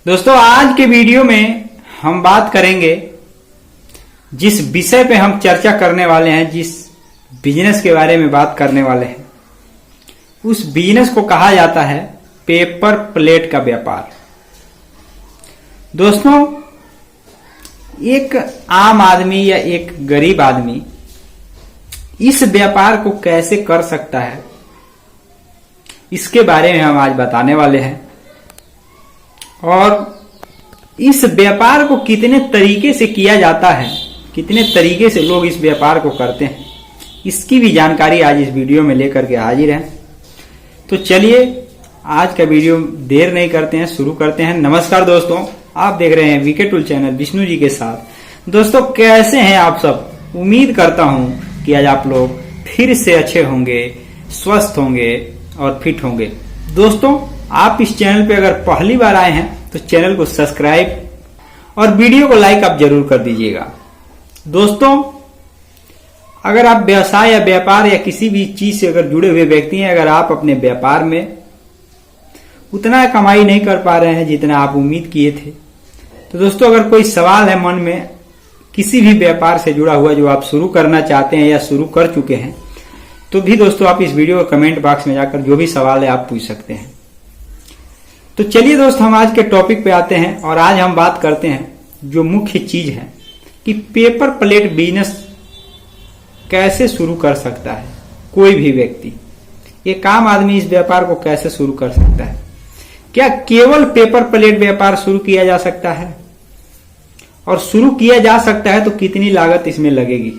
दोस्तों आज के वीडियो में हम बात करेंगे, जिस विषय पे हम चर्चा करने वाले हैं, जिस बिजनेस के बारे में बात करने वाले हैं, उस बिजनेस को कहा जाता है पेपर प्लेट का व्यापार। दोस्तों एक आम आदमी या एक गरीब आदमी इस व्यापार को कैसे कर सकता है, इसके बारे में हम आज बताने वाले हैं। और इस व्यापार को कितने तरीके से किया जाता है, कितने तरीके से लोग इस व्यापार को करते हैं, इसकी भी जानकारी आज इस वीडियो में लेकर के हाजिर हैं। तो चलिए आज का वीडियो देर नहीं करते हैं, शुरू करते हैं। नमस्कार दोस्तों, आप देख रहे हैं VK tool channel Vishnu ji के साथ। दोस्तों कैसे हैं आप सब? उम्मीद करता हूं कि आज आप लोग फिर से अच्छे होंगे, स्वस्थ होंगे और फिट होंगे। दोस्तों आप इस चैनल पे अगर पहली बार आए हैं तो चैनल को सब्सक्राइब और वीडियो को लाइक आप जरूर कर दीजिएगा। दोस्तों अगर आप व्यवसाय या व्यापार या किसी भी चीज से अगर जुड़े हुए व्यक्ति हैं, अगर आप अपने व्यापार में उतना कमाई नहीं कर पा रहे हैं जितना आप उम्मीद किए थे, तो दोस्तों अगर कोई सवाल है मन में किसी भी व्यापार से जुड़ा हुआ जो आप शुरू करना चाहते हैं या शुरू कर चुके हैं, तो भी दोस्तों आप इस वीडियो के कमेंट बॉक्स में जाकर जो भी सवाल है आप पूछ सकते हैं। तो चलिए दोस्त हम आज के टॉपिक पे आते हैं और आज हम बात करते हैं जो मुख्य चीज है कि पेपर प्लेट बिजनेस कैसे शुरू कर सकता है कोई भी व्यक्ति। एक आम आदमी इस व्यापार को कैसे शुरू कर सकता है? क्या केवल पेपर प्लेट व्यापार शुरू किया जा सकता है? और शुरू किया जा सकता है तो कितनी लागत इसमें लगेगी,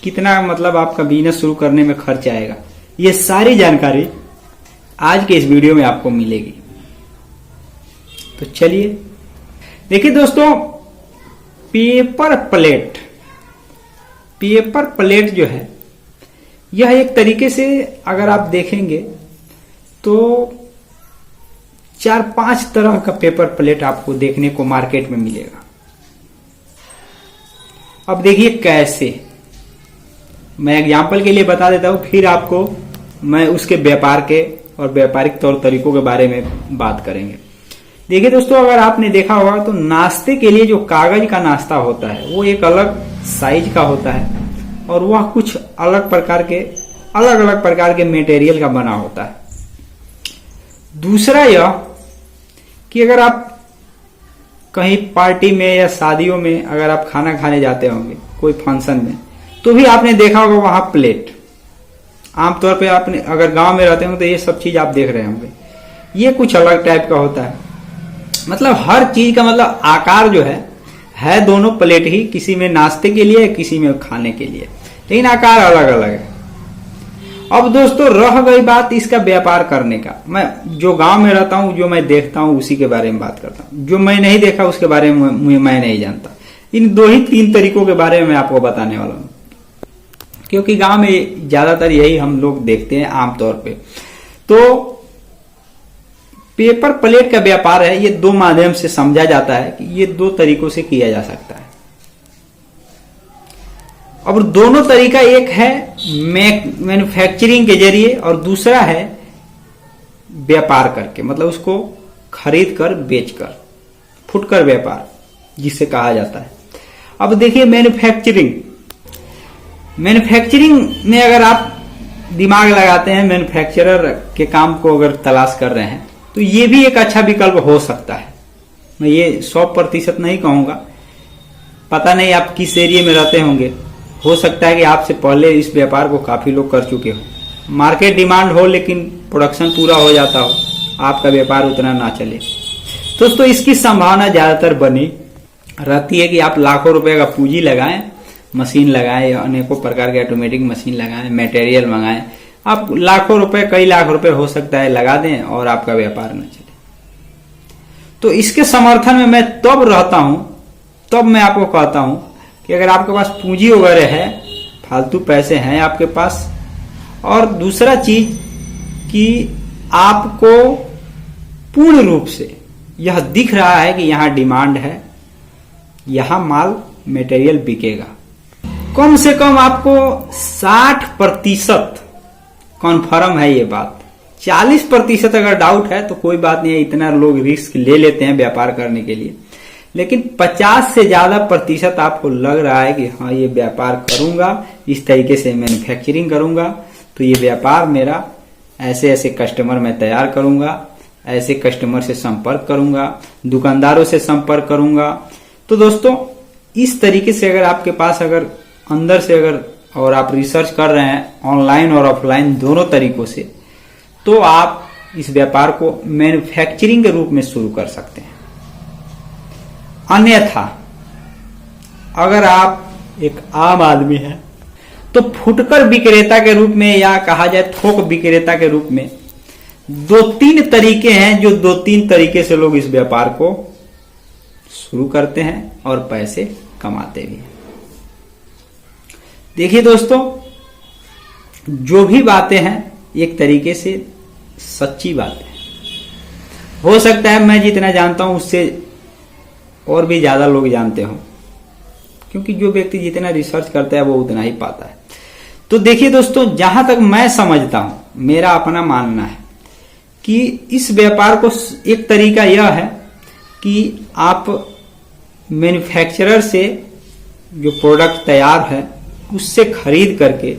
कितना मतलब आपका बिजनेस शुरू करने में खर्च आएगा, ये सारी जानकारी आज के इस वीडियो में आपको मिलेगी। तो चलिए देखिए दोस्तों, पेपर प्लेट जो है यह एक तरीके से अगर आप देखेंगे तो 4-5 तरह का पेपर प्लेट आपको देखने को मार्केट में मिलेगा। अब देखिए कैसे, मैं एग्जांपल के लिए बता देता हूं, फिर आपको मैं उसके व्यापार के और व्यापारिक तौर तरीकों के बारे में बात करेंगे। देखिए दोस्तों अगर आपने देखा होगा तो नाश्ते के लिए जो कागज का नाश्ता होता है वो एक अलग साइज का होता है और वह कुछ अलग प्रकार के मटेरियल का बना होता है। दूसरा यह कि अगर आप कहीं पार्टी में या शादियों में अगर आप खाना खाने जाते होंगे कोई फंक्शन में, तो भी आपने देखा होगा वहां प्लेट, आमतौर पे आपने अगर गांव में रहते होंगे तो ये सब चीज आप देख रहे होंगे, ये कुछ अलग टाइप का होता है। मतलब हर चीज का मतलब आकार जो है दोनों प्लेट ही, किसी में नाश्ते के लिए किसी में खाने के लिए, लेकिन आकार अलग अलग है। अब दोस्तों रह गई बात इसका व्यापार करने का, मैं जो गांव में रहता हूं, जो मैं देखता हूं उसी के बारे में बात करता हूं, जो मैं नहीं देखा उसके बारे में मैं नहीं जानता। इन 2-3 तरीकों के बारे में मैं आपको बताने वाला हूं, क्योंकि गांव में ज्यादातर यही हम लोग देखते हैं आमतौर पे। तो पेपर प्लेट का व्यापार है, ये 2 माध्यम से समझा जाता है कि ये 2 तरीकों से किया जा सकता है। अब दोनों तरीका, एक है मैन्युफैक्चरिंग के जरिए और दूसरा है व्यापार करके, मतलब उसको खरीद कर बेचकर, फुटकर व्यापार जिसे कहा जाता है। अब देखिए मैन्युफैक्चरिंग में अगर आप दिमाग लगाते हैं, मैन्युफैक्चरर के काम को अगर तलाश कर रहे हैं, तो ये भी एक अच्छा विकल्प हो सकता है। मैं ये 100% नहीं कहूंगा, पता नहीं आप किस एरिया में रहते होंगे, हो सकता है कि आपसे पहले इस व्यापार को काफी लोग कर चुके हो, मार्केट डिमांड हो लेकिन प्रोडक्शन पूरा हो जाता हो, आपका व्यापार उतना ना चले। दोस्तों इसकी संभावना ज्यादातर बनी रहती है कि आप लाखों रुपए का पूंजी लगाएं, मशीन लगाएं, अनेकों प्रकार के ऑटोमेटिक मशीन लगाएं, मटेरियल मंगाएं, आप लाखों रुपए, कई लाख रुपए हो सकता है लगा दें और आपका व्यापार न चले। तो इसके समर्थन में मैं तब रहता हूं, तब मैं आपको कहता हूं कि अगर आपके पास पूंजी वगैरह है, फालतू पैसे हैं आपके पास, और दूसरा चीज कि आपको पूर्ण रूप से यह दिख रहा है कि यहां डिमांड है, यहां माल मटेरियल बिकेगा, कम से कम आपको 60% कॉन्फर्म है ये बात, 40% अगर डाउट है तो कोई बात नहीं है, इतना लोग रिस्क ले लेते हैं व्यापार करने के लिए। लेकिन 50 से ज्यादा प्रतिशत आपको लग रहा है कि हाँ ये व्यापार करूंगा, इस तरीके से मैन्युफैक्चरिंग करूंगा तो ये व्यापार मेरा, ऐसे ऐसे कस्टमर मैं तैयार करूंगा, ऐसे कस्टमर से संपर्क करूंगा, दुकानदारों से संपर्क करूंगा। तो दोस्तों इस तरीके से अगर आपके पास अगर अंदर से अगर और आप रिसर्च कर रहे हैं ऑनलाइन और ऑफलाइन दोनों तरीकों से, तो आप इस व्यापार को मैन्युफैक्चरिंग के रूप में शुरू कर सकते हैं। अन्यथा अगर आप एक आम आदमी हैं तो फुटकर विक्रेता के रूप में या कहा जाए थोक विक्रेता के रूप में 2-3 तरीके हैं, जो 2-3 तरीके से लोग इस व्यापार को शुरू करते हैं और पैसे कमाते भी हैं। देखिए दोस्तों, जो भी बातें हैं एक तरीके से सच्ची बातें हैं। हो सकता है मैं जितना जानता हूं उससे और भी ज्यादा लोग जानते हो, क्योंकि जो व्यक्ति जितना रिसर्च करता है वो उतना ही पाता है। तो देखिए दोस्तों, जहां तक मैं समझता हूं, मेरा अपना मानना है कि इस व्यापार को एक तरीका यह है कि आप मैन्युफैक्चरर से जो प्रोडक्ट तैयार है उससे खरीद करके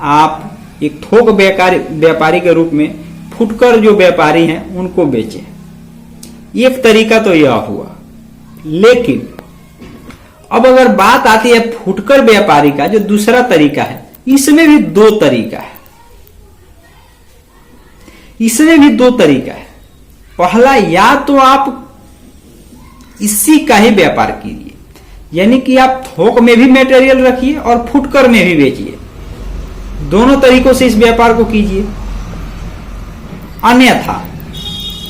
आप एक थोक व्यापारी के रूप में फुटकर जो व्यापारी हैं उनको बेचें। एक तरीका तो यह हुआ। लेकिन अब अगर बात आती है फुटकर व्यापारी का जो दूसरा तरीका है, इसमें भी 2 तरीका है। इसमें भी 2 तरीका है। पहला, या तो आप इसी का ही व्यापार कीजिए, यानी कि आप थोक में भी मटेरियल रखिए और फुटकर में भी बेचिए। दोनों तरीकों से इस व्यापार को कीजिए। अन्यथा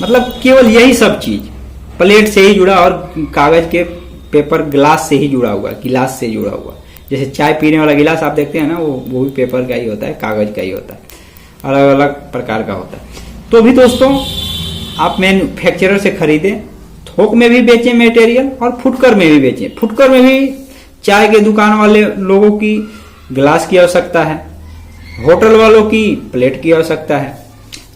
मतलब केवल यही सब चीज प्लेट से ही जुड़ा और कागज के पेपर ग्लास से ही जुड़ा हुआ, गिलास से जुड़ा हुआ। जैसे चाय पीने वाला गिलास आप देखते हैं ना, वो भी पेपर का ही होता है, कागज का ही होता है, अलग अलग प्रकार का होता है। तो भी दोस्तों आप मैन्युफैक्चरर से खरीदें, थोक में भी बेचें मटेरियल और फुटकर में भी बेचें। फुटकर में भी चाय के दुकान वाले लोगों की गिलास की आवश्यकता है, होटल वालों की प्लेट की आवश्यकता है।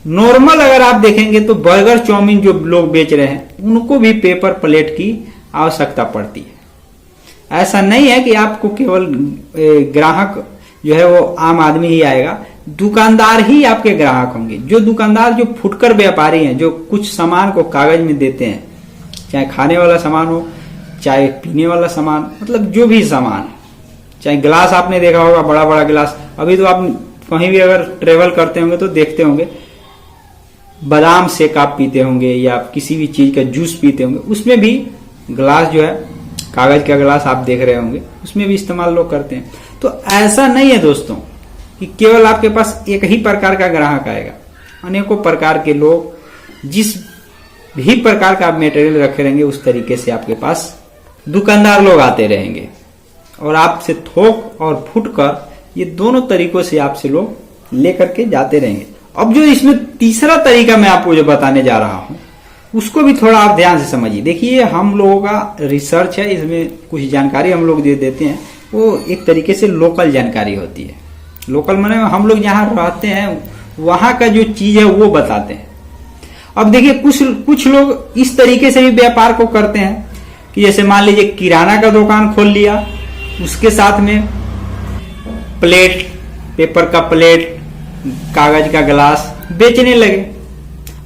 नॉर्मल अगर आप देखेंगे तो बर्गर चाउमीन जो लोग बेच रहे हैं उनको भी पेपर प्लेट की आवश्यकता पड़ती है। ऐसा नहीं है कि आपको केवल ग्राहक जो है वो आम आदमी ही आएगा, दुकानदार ही आपके ग्राहक होंगे। जो दुकानदार जो फुटकर व्यापारी हैं, जो कुछ सामान को कागज में देते हैं, चाहे खाने वाला सामान हो, चाहे पीने वाला सामान, मतलब जो भी सामान, चाहे गिलास आपने देखा होगा, बड़ा बड़ा गिलास। अभी तो आप कहीं भी अगर ट्रेवल करते होंगे तो देखते होंगे बादाम शेक आप पीते होंगे या किसी भी चीज का जूस पीते होंगे, उसमें भी गिलास जो है कागज का गिलास आप देख रहे होंगे, उसमें भी इस्तेमाल लोग करते हैं। तो ऐसा नहीं है दोस्तों कि केवल आपके पास एक ही प्रकार का ग्राहक आएगा। अनेकों प्रकार के लोग जिस भी प्रकार का आप मटेरियल रखे रहेंगे उस तरीके से आपके पास दुकानदार लोग आते रहेंगे और आपसे थोक और फुटकर ये दोनों तरीकों से आपसे लोग लेकर के जाते रहेंगे। अब जो इसमें तीसरा तरीका मैं आपको जो बताने जा रहा हूं उसको भी थोड़ा आप ध्यान से समझिए। देखिए, हम लोगों का रिसर्च है, इसमें कुछ जानकारी हम लोग दे देते हैं, वो एक तरीके से लोकल जानकारी होती है। लोकल माने हम लोग जहां रहते हैं वहां का जो चीज है वो बताते हैं। अब देखिए, कुछ लोग इस तरीके से भी व्यापार को करते हैं कि जैसे मान लीजिए किराना का दुकान खोल लिया, उसके साथ में प्लेट, पेपर का प्लेट, कागज का गिलास बेचने लगे।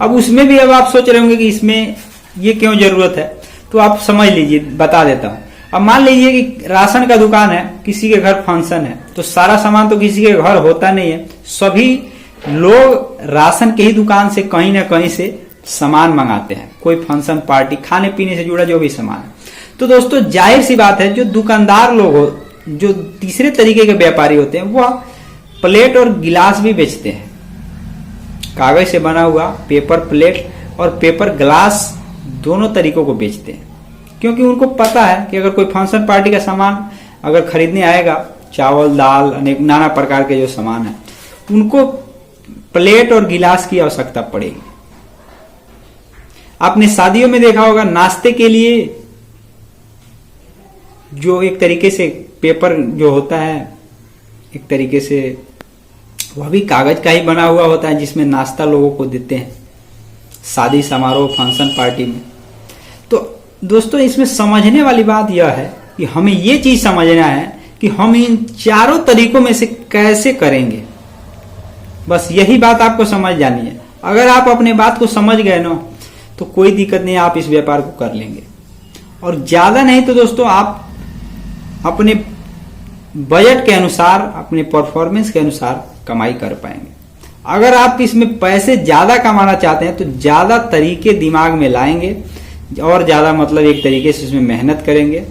अब उसमें भी अब आप सोच रहे होंगे कि इसमें ये क्यों जरूरत है, तो आप समझ लीजिए, बता देता हूं। अब मान लीजिए कि राशन का दुकान है, किसी के घर फंक्शन है, तो सारा सामान तो किसी के घर होता नहीं है, सभी लोग राशन के ही दुकान से कहीं ना कहीं से सामान मंगाते हैं, कोई फंक्शन पार्टी, खाने पीने से जुड़ा जो भी सामान है। तो दोस्तों जाहिर सी बात है, जो दुकानदार लोग हो, जो तीसरे तरीके के व्यापारी होते हैं, वह प्लेट और गिलास भी बेचते हैं। कागज से बना हुआ पेपर प्लेट और पेपर ग्लास दोनों तरीकों को बेचते हैं, क्योंकि उनको पता है कि अगर कोई फंक्शन पार्टी का सामान अगर खरीदने आएगा, चावल दाल अनेक नाना प्रकार के जो सामान है, उनको प्लेट और गिलास की आवश्यकता पड़ेगी। आपने शादियों में देखा होगा, नाश्ते के लिए जो एक तरीके से पेपर जो होता है, एक तरीके से वह भी कागज का ही बना हुआ होता है, जिसमें नाश्ता लोगों को देते हैं शादी समारोह फंक्शन पार्टी में। तो दोस्तों इसमें समझने वाली बात यह है कि हमें ये चीज समझना है कि हम इन चारों तरीकों में से कैसे करेंगे। बस यही बात आपको समझ जानी है। अगर आप अपने बात को समझ गए ना तो कोई दिक्कत नहीं, आप इस व्यापार को कर लेंगे। और ज्यादा नहीं तो दोस्तों आप अपने बजट के अनुसार, अपने परफॉर्मेंस के अनुसार कमाई कर पाएंगे। अगर आप इसमें पैसे ज्यादा कमाना चाहते हैं तो ज्यादा तरीके दिमाग में लाएंगे और ज्यादा मतलब एक तरीके से इसमें मेहनत करेंगे।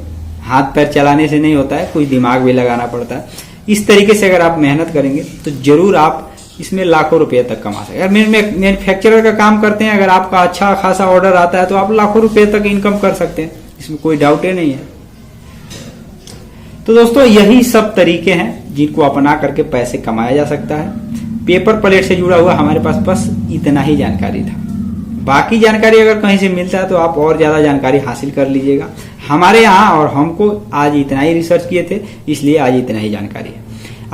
हाथ पैर चलाने से नहीं होता है, कुछ दिमाग भी लगाना पड़ता है। इस तरीके से अगर आप मेहनत करेंगे तो जरूर आप इसमें लाखों रुपए तक कमा सकते हैं। अगर मैन्युफैक्चरर का काम करते हैं, अगर आपका अच्छा खासा ऑर्डर आता है तो आप लाखों रुपए तक इनकम कर सकते हैं, इसमें कोई डाउट ही नहीं है। तो दोस्तों यही सब तरीके हैं जिनको अपना करके पैसे कमाया जा सकता है। पेपर प्लेट से जुड़ा हुआ हमारे पास बस इतना ही जानकारी था। बाकी जानकारी अगर कहीं से मिलता है तो आप और ज्यादा जानकारी हासिल कर लीजिएगा। हमारे यहाँ और हमको आज इतना ही रिसर्च किए थे, इसलिए आज इतना ही जानकारी है।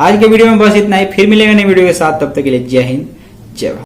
आज के वीडियो में बस इतना ही। फिर मिलेंगे नई वीडियो के साथ, तब तक के लिए जय हिंद जय भारत।